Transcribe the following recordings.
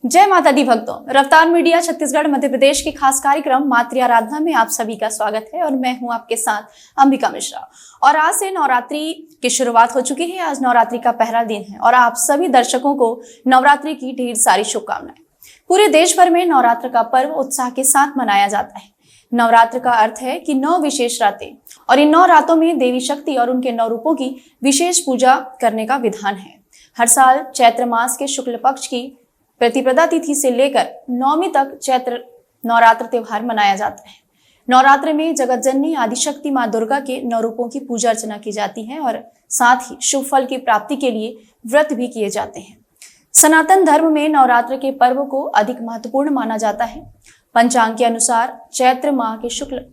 जय माता दी भक्तों। रफ्तार मीडिया छत्तीसगढ़ मध्य प्रदेश के खास कार्यक्रम मातृ आराधना में आप सभी का स्वागत है और मैं हूं आपके साथ अंबिका मिश्रा। और आज से नवरात्रि की शुरुआत हो चुकी है। आज नवरात्रि का पहला दिन है और आप सभी दर्शकों को नवरात्रि की ढेर सारी शुभकामनाएं। पूरे देश भर में नवरात्र का पर्व उत्साह के साथ मनाया जाता है। नवरात्र का अर्थ है कि 9 विशेष रातें और इन 9 रातों में देवी शक्ति और उनके 9 रूपों की विशेष पूजा करने का विधान है। हर साल चैत्र मास के शुक्ल पक्ष की प्रतिपदा तिथि से लेकर नवमी तक चैत्र नवरात्र त्योहार मनाया जाता है। नवरात्र में जगत जननी आदिशक्ति मां दुर्गा के 9 रूपों की पूजा अर्चना की जाती है और साथ ही शुभ फल की प्राप्ति के लिए व्रत भी किए जाते हैं। सनातन धर्म में नवरात्र के पर्व को अधिक महत्वपूर्ण माना जाता है। पंचांग के अनुसार चैत्र माह के शुक्ल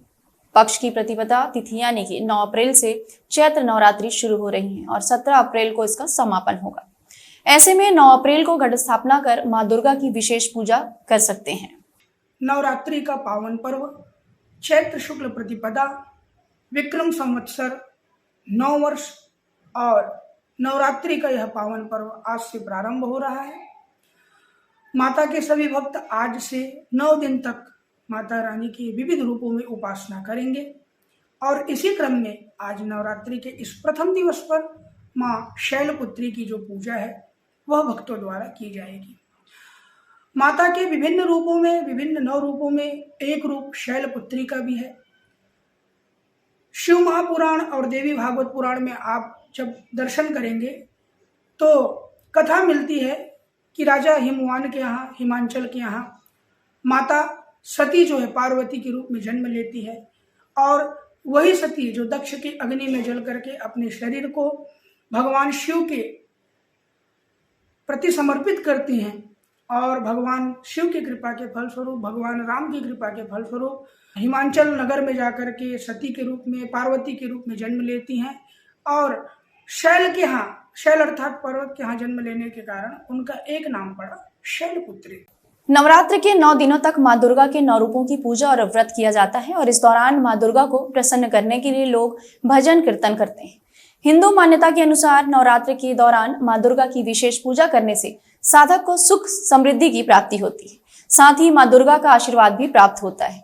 पक्ष की प्रतिपदा तिथि यानी कि 9 अप्रैल से चैत्र नवरात्रि शुरू हो रही है और 17 अप्रैल को इसका समापन होगा। ऐसे में 9 अप्रैल को घट स्थापना कर मां दुर्गा की विशेष पूजा कर सकते हैं। नवरात्रि का पावन पर्व चैत्र शुक्ल प्रतिपदा विक्रम संवत्सर 9 वर्ष और नवरात्रि का यह पावन पर्व आज से प्रारंभ हो रहा है। माता के सभी भक्त आज से 9 दिन तक माता रानी की विविध रूपों में उपासना करेंगे और इसी क्रम में आज नवरात्रि के इस प्रथम दिवस पर मां शैलपुत्री की जो पूजा है वह भक्तों द्वारा की जाएगी। माता के विभिन्न रूपों में, विभिन्न 9 रूपों में एक रूप शैलपुत्री का भी है। शिव महापुराण और देवी भागवत पुराण में आप जब दर्शन करेंगे तो कथा मिलती है कि राजा हिमवान के यहाँ, हिमांचल के यहाँ माता सती जो है पार्वती के रूप में जन्म लेती है और वही सती जो दक्ष की अग्नि में जल करके अपने शरीर को भगवान शिव के प्रति समर्पित करती हैं और भगवान शिव की कृपा के फलस्वरूप, भगवान राम की कृपा के फलस्वरूप हिमांचल नगर में जाकर के सती के रूप में, पार्वती के रूप में जन्म लेती हैं और शैल के यहाँ, शैल अर्थात पर्वत के यहाँ जन्म लेने के कारण उनका एक नाम पड़ा शैलपुत्री। नवरात्र के 9 दिनों तक मां दुर्गा के 9 रूपों की पूजा और व्रत किया जाता है और इस दौरान मां दुर्गा को प्रसन्न करने के लिए लोग भजन कीर्तन करते हैं। हिंदू मान्यता के अनुसार नवरात्र के दौरान मां दुर्गा की विशेष पूजा करने से साधक को सुख समृद्धि की प्राप्ति होती है। साथ ही मां दुर्गा का आशीर्वाद भी प्राप्त होता है।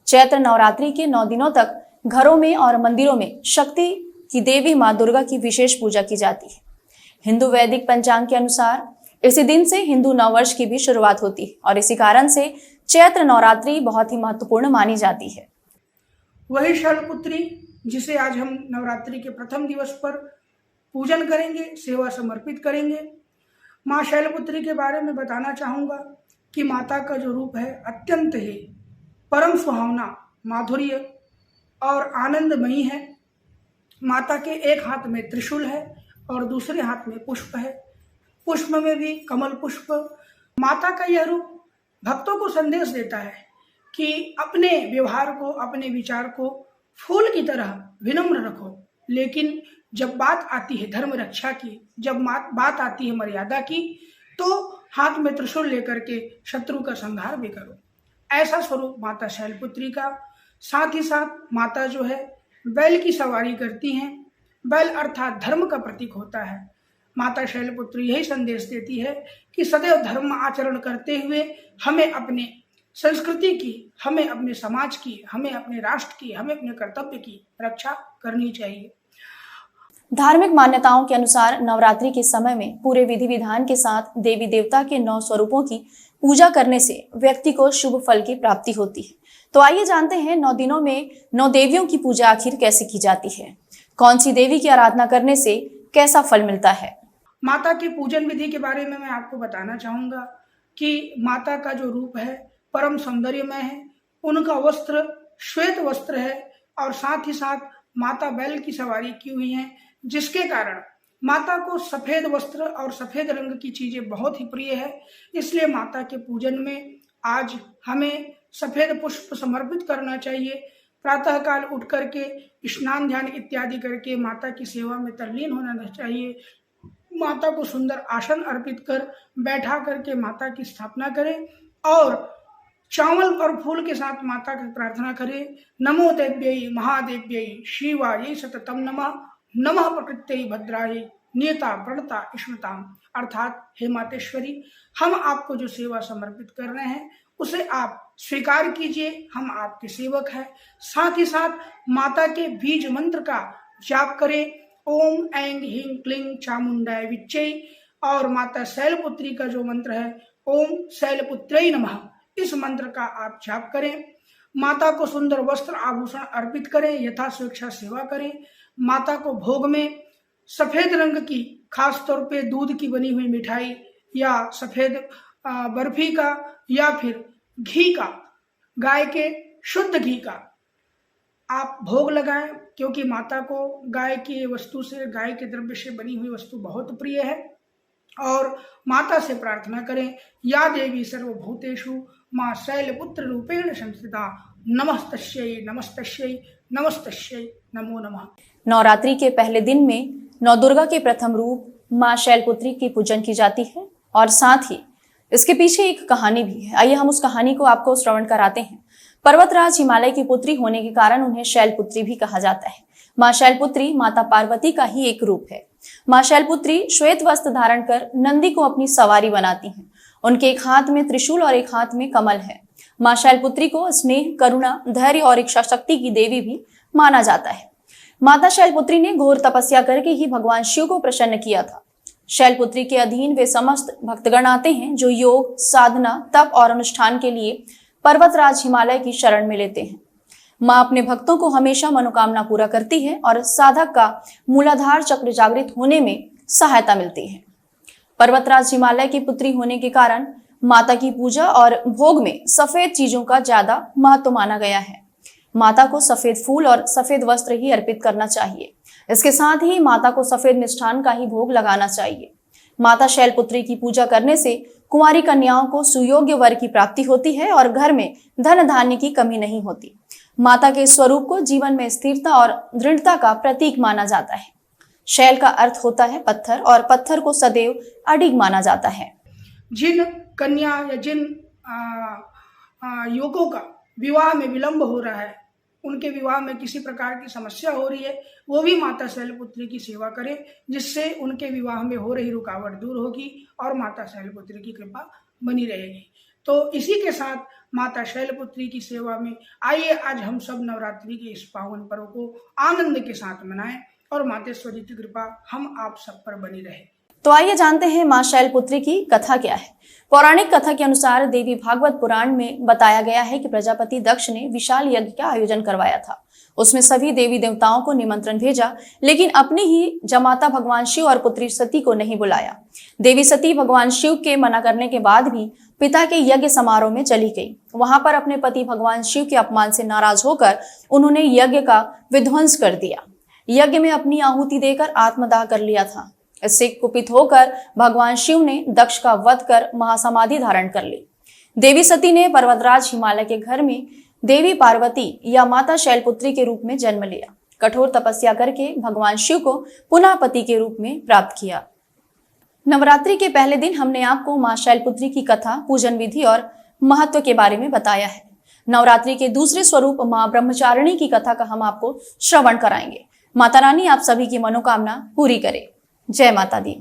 चैत्र नवरात्रि के 9 दिनों तक घरों में और मंदिरों में शक्ति की देवी मां दुर्गा की विशेष पूजा की जाती है। हिंदू वैदिक पंचांग के अनुसार इसी दिन से हिंदू नववर्ष की भी शुरुआत होती है और इसी कारण से चैत्र नवरात्रि बहुत ही महत्वपूर्ण मानी जाती है। वही शैलपुत्री जिसे आज हम नवरात्रि के प्रथम दिवस पर पूजन करेंगे, सेवा समर्पित करेंगे। माँ शैलपुत्री के बारे में बताना चाहूँगा कि माता का जो रूप है अत्यंत ही परम सुहावना, माधुर्य और आनंदमयी है। माता के एक हाथ में त्रिशूल है और दूसरे हाथ में पुष्प है। पुष्प में भी कमल पुष्प। माता का यह रूप भक्तों को संदेश देता है कि अपने व्यवहार को, अपने विचार को फूल की तरह विनम्र रखो, लेकिन जब बात आती है धर्म रक्षा की, जब बात आती है मर्यादा की, तो हाथ में त्रिशूल लेकर के शत्रु का संहार भी करो। ऐसा स्वरूप माता शैलपुत्री का। साथ ही साथ माता जो है बैल की सवारी करती हैं। बैल अर्थात धर्म का प्रतीक होता है। माता शैलपुत्री यही संदेश देती है कि सदैव धर्म आचरण करते हुए हमें अपने संस्कृति की, हमें अपने समाज की, हमें अपने राष्ट्र की, हमें अपने कर्तव्य की रक्षा करनी चाहिए। धार्मिक मान्यताओं के अनुसार नवरात्रि के समय में पूरे विधि विधान के साथ देवी देवता के 9 स्वरूपों की पूजा करने से व्यक्ति को शुभ फल की प्राप्ति होती है। तो आइए जानते हैं 9 दिनों में 9 देवियों की पूजा आखिर कैसे की जाती है, कौन सी देवी की आराधना करने से कैसा फल मिलता है। माता की पूजन विधि के बारे में मैं आपको बताना चाहूंगा कि माता का जो रूप है परम सौंदर्यमय है। उनका वस्त्र श्वेत वस्त्र है और साथ ही साथ माता बैल की सवारी की हुई है, जिसके कारण माता को सफेद वस्त्र और सफेद रंग की चीजें बहुत ही प्रिय है। इसलिए माता के पूजन में आज हमें सफेद पुष्प समर्पित करना चाहिए। प्रातःकाल उठ करके स्नान ध्यान इत्यादि करके माता की सेवा में तल्लीन होना चाहिए। माता को सुंदर आसन अर्पित कर बैठा करके माता की स्थापना करें और चावल और फूल के साथ माता की प्रार्थना करें। नमो देव्यै महादेव्यै शिवायै सततम नमः, नमः प्रकृत्यै भद्रायै नियता प्रणता स्मृताम, अर्थात हे मातेश्वरी, हम आपको जो सेवा समर्पित कर रहे हैं उसे आप स्वीकार कीजिए, हम आपके सेवक हैं। साथ ही साथ माता के बीज मंत्र का जाप करें, ओम ऐं ह्रीं क्लीं चामुंडाय विच्चे, और माता शैलपुत्री का जो मंत्र है ओम शैलपुत्रै नमः, इस मंत्र का आप जाप करें। माता को सुंदर वस्त्र आभूषण अर्पित करें, यथा स्वेच्छा सेवा करें। माता को भोग में सफेद रंग की, खास तौर पे दूध की बनी हुई मिठाई या सफेद बर्फी का या फिर घी का, गाय के शुद्ध घी का आप भोग लगाएं, क्योंकि माता को गाय की वस्तु से, गाय के द्रव्य से बनी हुई वस्तु बहुत प्रिय है। और माता से प्रार्थना करें, या देवी सर्वभूतेषु मां शैलपुत्र रूपेण संस्थिता, नमस्तस्यै नमस्तस्यै नमस्तस्यै नमो नमः। नवरात्रि के पहले दिन में नौ दुर्गा के प्रथम रूप मां शैलपुत्री की पूजन की जाती है और साथ ही इसके पीछे एक कहानी भी है। आइए हम उस कहानी को आपको श्रवण कराते हैं। पर्वतराज हिमालय की पुत्री होने के कारण उन्हें शैलपुत्री भी कहा जाता है। मां शैलपुत्री माता पार्वती का ही एक रूप है। मां शैलपुत्री श्वेत वस्त्र धारण कर नंदी को अपनी सवारी बनाती हैं। उनके एक हाथ में त्रिशूल और एक हाथ में कमल है। मां शैलपुत्री को स्नेह, करुणा, धैर्य और इच्छा शक्ति की देवी भी माना जाता है। माता शैलपुत्री ने घोर तपस्या करके ही भगवान शिव को प्रसन्न किया था। शैलपुत्री के अधीन वे समस्त भक्तगण आते हैं जो योग, साधना, तप और अनुष्ठान के लिए पर्वतराज हिमालय की शरण में लेते हैं। मां अपने भक्तों को हमेशा मनोकामना पूरा करती है और साधक का मूलाधार चक्र जागृत होने में सहायता मिलती है। पर्वतराज हिमालय की पुत्री होने के कारण माता की पूजा और भोग में सफेद चीजों का ज्यादा महत्व माना गया है। माता को सफेद फूल और सफेद वस्त्र ही अर्पित करना चाहिए। इसके साथ ही माता को सफेद मिष्ठान का ही भोग लगाना चाहिए। माता शैलपुत्री की पूजा करने से कुंवारी कन्याओं को सुयोग्य वर की प्राप्ति होती है और घर में धन धान्य की कमी नहीं होती। माता के स्वरूप को जीवन में स्थिरता और दृढ़ता का प्रतीक माना जाता है। शैल का अर्थ होता है पत्थर और पत्थर को सदैव अडिग माना जाता है। जिन कन्या या जिन युवकों का विवाह में विलंब हो रहा है, उनके विवाह में किसी प्रकार की समस्या हो रही है, वो भी माता शैलपुत्री की सेवा करें, जिससे उनके विवाह में हो रही रुकावट दूर होगी और माता शैलपुत्री की कृपा बनी रहेगी। तो इसी के साथ माता शैलपुत्री की सेवा में आइए आज हम सब नवरात्रि के इस पावन पर्व को आनंद के साथ मनाएं और मातेश्वरी की कृपा हम आप सब पर बनी रहे। तो आइए जानते हैं मां शैलपुत्री की कथा क्या है। पौराणिक कथा के अनुसार देवी भागवत पुराण में बताया गया है कि प्रजापति दक्ष ने विशाल यज्ञ का आयोजन करवाया था। उसमें सभी देवी देवताओं को निमंत्रण भेजा, लेकिन अपनी ही जमाता भगवान शिव और पुत्री सती को नहीं बुलाया। देवी सती भगवान शिव के मना करने के बाद भी पिता के यज्ञ समारोह में चली गई। वहां पर अपने पति भगवान शिव के अपमान से नाराज होकर उन्होंने यज्ञ का विध्वंस कर दिया। यज्ञ में अपनी आहुति देकर आत्मदाह कर लिया था। इससे कुपित होकर भगवान शिव ने दक्ष का वध कर महासमाधि धारण कर ली। देवी सती ने पर्वतराज हिमालय के घर में देवी पार्वती या माता शैलपुत्री के रूप में जन्म लिया। कठोर तपस्या करके भगवान शिव को पुनः पति के रूप में प्राप्त किया। नवरात्रि के पहले दिन हमने आपको मां शैलपुत्री की कथा, पूजन विधि और महत्व के बारे में बताया है। नवरात्रि के दूसरे स्वरूप मां ब्रह्मचारिणी की कथा का हम आपको श्रवण कराएंगे। माता रानी आप सभी की मनोकामना पूरी करे। जय माता दी।